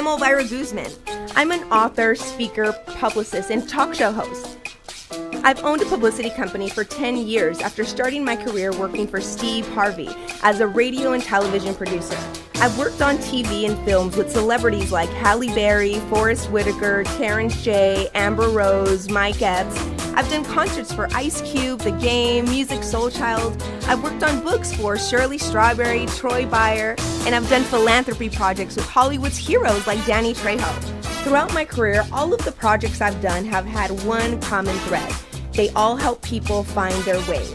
I'm Elvira Guzman. I'm an author, speaker, publicist, and talk show host. I've owned a publicity company for 10 years after starting my career working for Steve Harvey as a radio and television producer. I've worked on TV and films with celebrities like Halle Berry, Forrest Whitaker, Terrence J, Amber Rose, Mike Epps. I've done concerts for Ice Cube, The Game, Music Soul Child. I've worked on books for Shirley Strawberry, Troy Byer, and I've done philanthropy projects with Hollywood's heroes like Danny Trejo. Throughout my career, all of the projects I've done have had one common thread. They all help people find their way.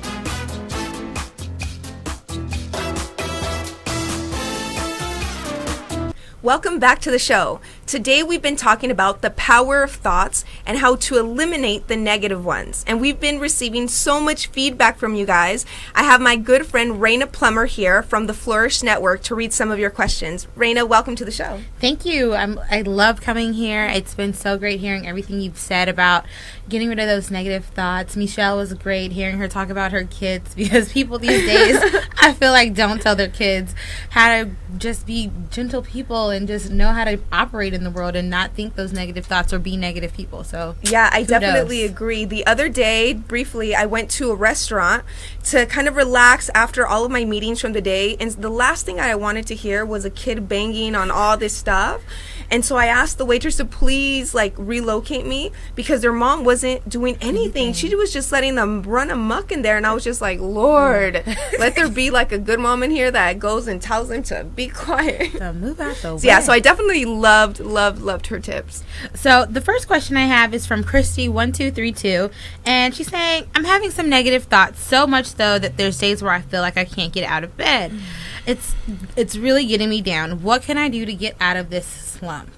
Welcome back to the show. Today we've been talking about the power of thoughts and how to eliminate the negative ones. And we've been receiving so much feedback from you guys. I have my good friend Rayna Plummer here from the Flourish Network to read some of your questions. Rayna, welcome to the show. Thank you. I love coming here. It's been so great hearing everything you've said about getting rid of those negative thoughts. Michelle was great hearing her talk about her kids, because people these days, I feel like, don't tell their kids how to just be gentle people and just know how to operate in the world and not think those negative thoughts or be negative people. So yeah, I definitely agree. The other day, briefly, I went to a restaurant to kind of relax after all of my meetings from the day, and the last thing I wanted to hear was a kid banging on all this stuff. And so I asked the waitress to please relocate me, because their mom wasn't doing anything. She was just letting them run amok in there, and I was just like, Lord, let there be a good mom in here that goes and tells them to be quiet. So move out the way. Yeah, so I definitely loved her tips. So the first question I have is from Christy1232, and she's saying, I'm having some negative thoughts, so much so that there's days where I feel like I can't get out of bed. It's really getting me down. What can I do to get out of this slump?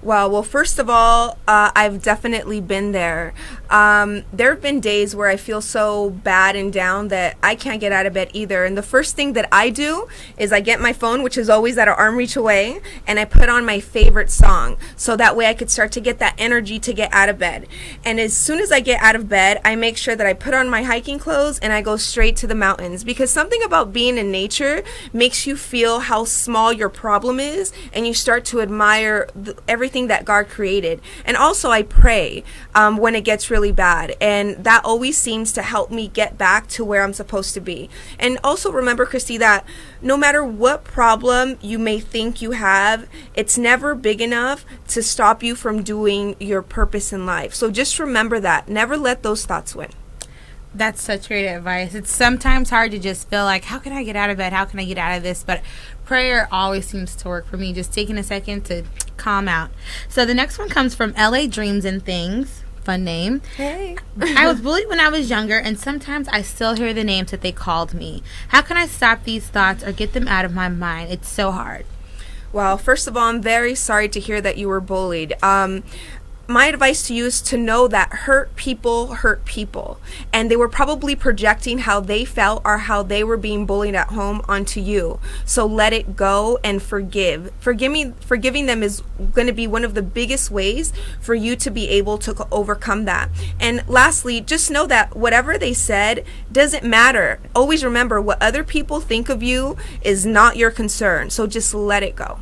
Well, first of all, I've definitely been there. There have been days where I feel so bad and down that I can't get out of bed either. And the first thing that I do is I get my phone, which is always at an arm reach away, and I put on my favorite song. So that way I could start to get that energy to get out of bed. And as soon as I get out of bed, I make sure that I put on my hiking clothes and I go straight to the mountains. Because something about being in nature makes you feel how small your problem is, and you start to admire everything that God created. And also I pray when it gets really bad, and that always seems to help me get back to where I'm supposed to be. And also remember, Christy, that no matter what problem you may think you have, it's never big enough to stop you from doing your purpose in life. So just remember that. Never let those thoughts win. That's such great advice. It's sometimes hard to just feel like, how can I get out of bed? How can I get out of this? But prayer always seems to work for me, just taking a second to calm out. So the next one comes from LA Dreams and Things. Fun name. Hey. I was bullied when I was younger, and sometimes I still hear the names that they called me. How can I stop these thoughts or get them out of my mind? It's so hard. Well, first of all, I'm very sorry to hear that you were bullied. My advice to you is to know that hurt people, and they were probably projecting how they felt or how they were being bullied at home onto you. So let it go and forgive. Forgiving them is going to be one of the biggest ways for you to be able to overcome that. And lastly, just know that whatever they said doesn't matter. Always remember, what other people think of you is not your concern. So just let it go.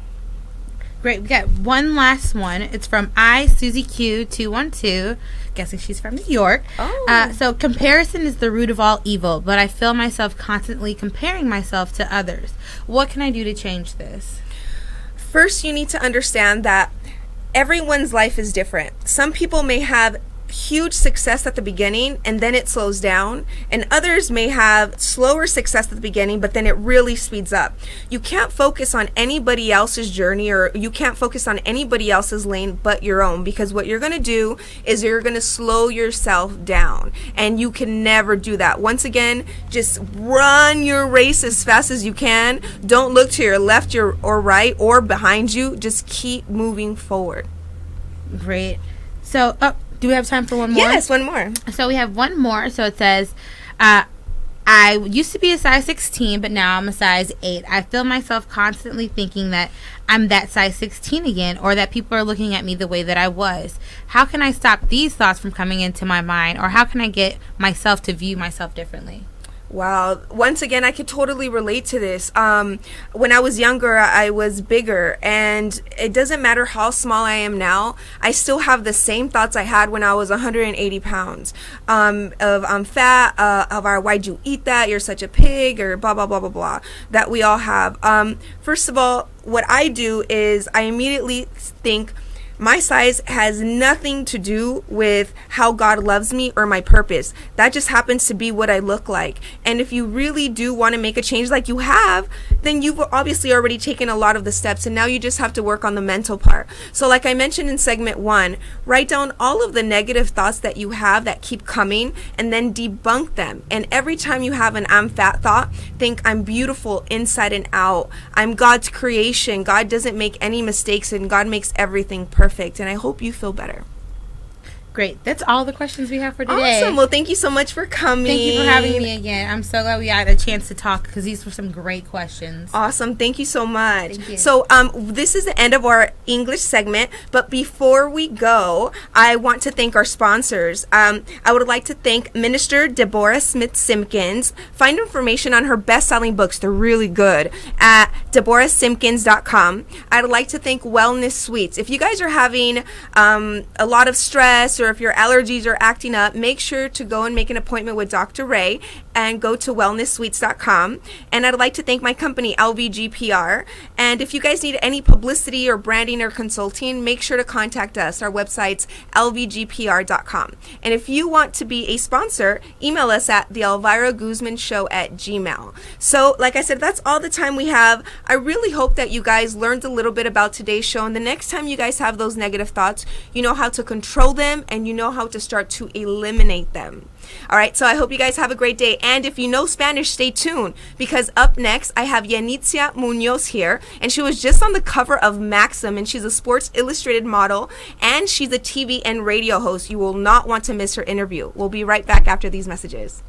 Great. We got one last one. It's from SusieQ212. Guessing she's from New York. Oh. So comparison is the root of all evil, but I feel myself constantly comparing myself to others. What can I do to change this? First, you need to understand that everyone's life is different. Some people may have huge success at the beginning and then it slows down, and others may have slower success at the beginning but then it really speeds up. You can't focus on anybody else's journey, or you can't focus on anybody else's lane but your own, because what you're going to do is you're going to slow yourself down, and you can never do that. Once again, just run your race as fast as you can. Don't look to your left or right or behind you. Just keep moving forward. Great. So do we have time for one more? Yes, one more. So we have one more. So it says, I used to be a size 16, but now I'm a size 8. I feel myself constantly thinking that I'm that size 16 again, or that people are looking at me the way that I was. How can I stop these thoughts from coming into my mind, or how can I get myself to view myself differently? Wow. Once again, I could totally relate to this. When I was younger, I was bigger, and it doesn't matter how small I am now, I still have the same thoughts I had when I was 180 pounds. Of I'm fat, why'd you eat that? You're such a pig, or blah, blah, blah, blah, blah, that we all have. First of all, what I do is I immediately think, my size has nothing to do with how God loves me or my purpose. That just happens to be what I look like. And if you really do want to make a change like you have, then you've obviously already taken a lot of the steps, and now you just have to work on the mental part. So like I mentioned in segment 1, write down all of the negative thoughts that you have that keep coming, and then debunk them. And every time you have an I'm fat thought, think I'm beautiful inside and out. I'm God's creation. God doesn't make any mistakes, and God makes everything perfect. And I hope you feel better. Great. That's all the questions we have for today. Awesome. Well, thank you so much for coming. Thank you for having me again. I'm so glad we had a chance to talk, because these were some great questions. Awesome. Thank you so much. Thank you. So this is the end of our English segment. But before we go, I want to thank our sponsors. I would like to thank Minister Deborah Smith-Simpkins. Find information on her best-selling books. They're really good at deborahsimkins.com. I'd like to thank Wellness Suites. If you guys are having a lot of stress, or if your allergies are acting up, make sure to go and make an appointment with Dr. Ray and go to wellnesssuites.com. And I'd like to thank my company, LVGPR. And if you guys need any publicity or branding or consulting, make sure to contact us. Our website's lvgpr.com. And if you want to be a sponsor, email us at the Elvira Guzman Show at gmail. So, like I said, that's all the time we have. I really hope that you guys learned a little bit about today's show. And the next time you guys have those negative thoughts, you know how to control them, and you know how to start to eliminate them. All right, so I hope you guys have a great day. And if you know Spanish, stay tuned, because up next I have Yanitzia Munoz here, and she was just on the cover of Maxim, and she's a Sports Illustrated model, and she's a TV and radio host. You will not want to miss her interview. We'll be right back after these messages.